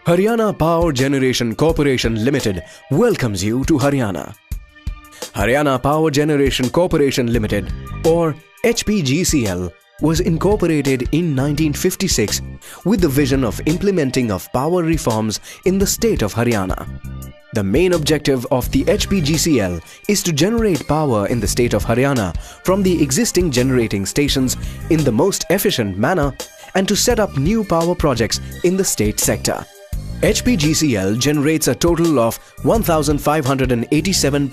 Haryana Power Generation Corporation Limited welcomes you to Haryana. Haryana Power Generation Corporation Limited, or HPGCL, was incorporated in 1956 with the vision of implementing of power reforms in the state of Haryana. The main objective of the HPGCL is to generate power in the state of Haryana from the existing generating stations in the most efficient manner and to set up new power projects in the state sector. HPGCL generates a total of 1587.4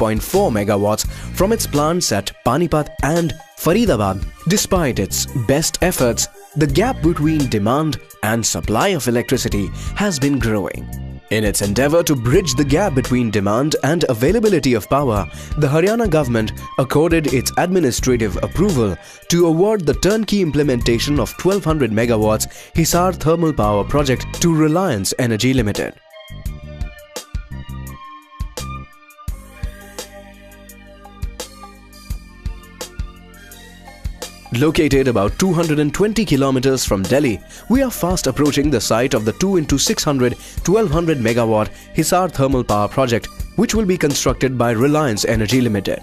megawatts from its plants at Panipat and Faridabad. Despite its best efforts, the gap between demand and supply of electricity has been growing. In its endeavor to bridge the gap between demand and availability of power, the Haryana government accorded its administrative approval to award the turnkey implementation of 1200 megawatts Hisar Thermal Power Project to Reliance Energy Limited. Located about 220 kilometers from Delhi, we are fast approaching the site of the 2x600 1200 megawatt Hisar Thermal Power Project, which will be constructed by Reliance Energy Limited.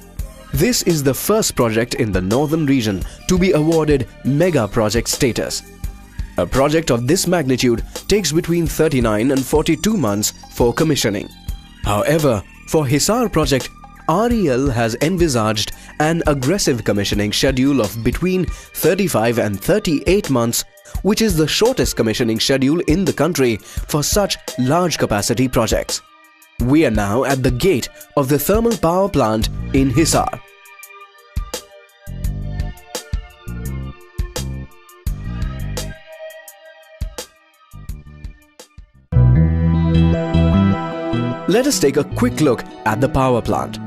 This is the first project in the northern region to be awarded Mega Project status. A project of this magnitude takes between 39 and 42 months for commissioning. However, for Hisar project, REL has envisaged an aggressive commissioning schedule of between 35 and 38 months, which is the shortest commissioning schedule in the country for such large capacity projects. We are now at the gate of the thermal power plant in Hisar. Let us take a quick look at the power plant.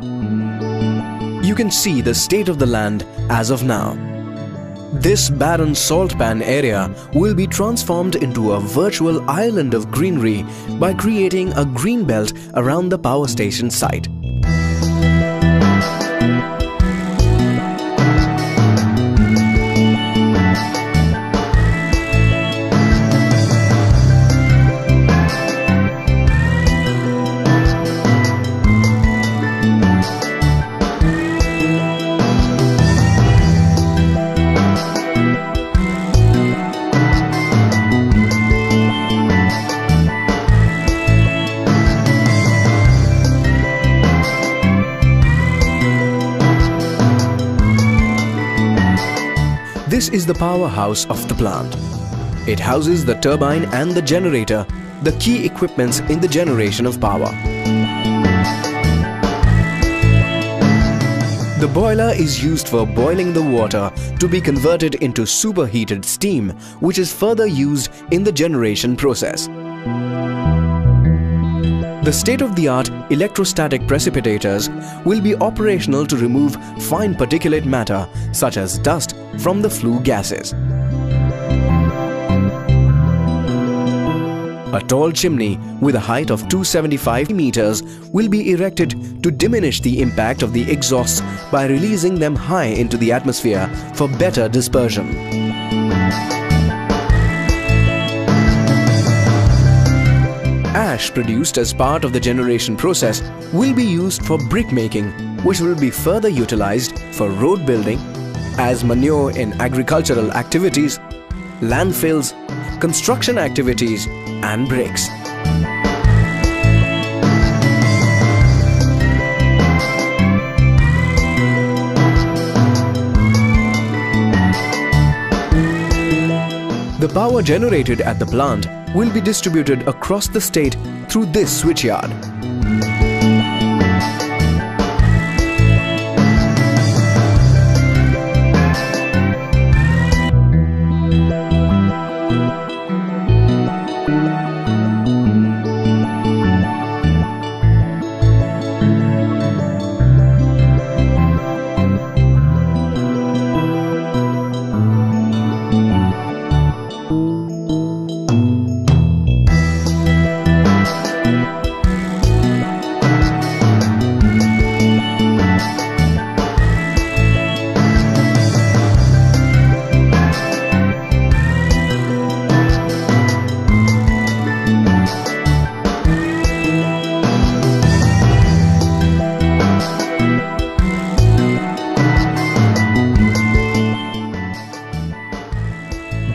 You can see the state of the land as of now. This barren salt pan area will be transformed into a virtual island of greenery by creating a green belt around the power station site. This is the powerhouse of the plant. It houses the turbine and the generator, the key equipments in the generation of power. The boiler is used for boiling the water to be converted into superheated steam, which is further used in the generation process. The state-of-the-art electrostatic precipitators will be operational to remove fine particulate matter such as dust from the flue gases. A tall chimney with a height of 275 meters will be erected to diminish the impact of the exhausts by releasing them high into the atmosphere for better dispersion. Ash produced as part of the generation process will be used for brick making, which will be further utilized for road building, as manure in agricultural activities, landfills, construction activities, and bricks. The power generated at the plant will be distributed across the state through this switchyard.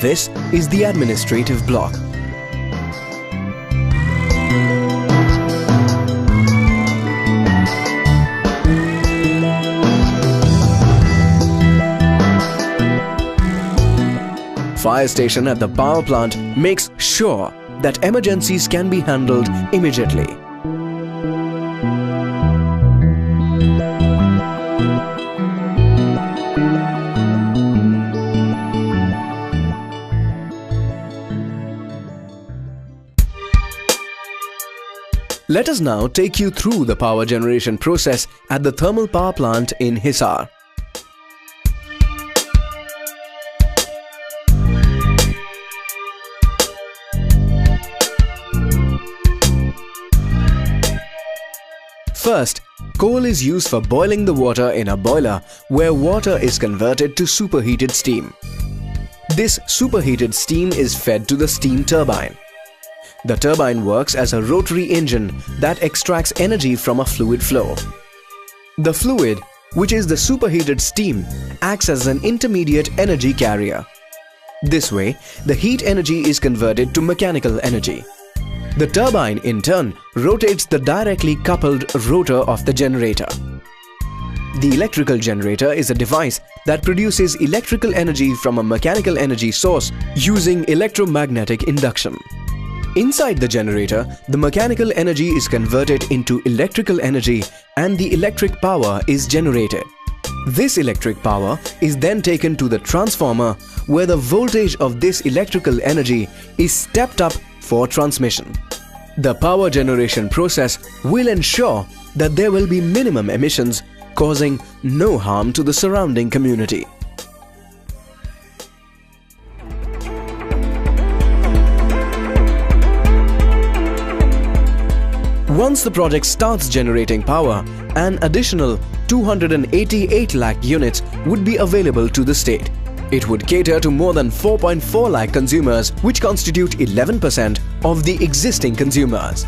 This is the administrative block. Fire station at the power plant makes sure that emergencies can be handled immediately. Let us now take you through the power generation process at the thermal power plant in Hisar. First, coal is used for boiling the water in a boiler where water is converted to superheated steam. This superheated steam is fed to the steam turbine. The turbine works as a rotary engine that extracts energy from a fluid flow. The fluid, which is the superheated steam, acts as an intermediate energy carrier. This way, the heat energy is converted to mechanical energy. The turbine, in turn, rotates the directly coupled rotor of the generator. The electrical generator is a device that produces electrical energy from a mechanical energy source using electromagnetic induction. Inside the generator, the mechanical energy is converted into electrical energy and the electric power is generated. This electric power is then taken to the transformer where the voltage of this electrical energy is stepped up for transmission. The power generation process will ensure that there will be minimum emissions, causing no harm to the surrounding community. Once the project starts generating power, an additional 288 lakh units would be available to the state. It would cater to more than 4.4 lakh consumers, which constitute 11% of the existing consumers.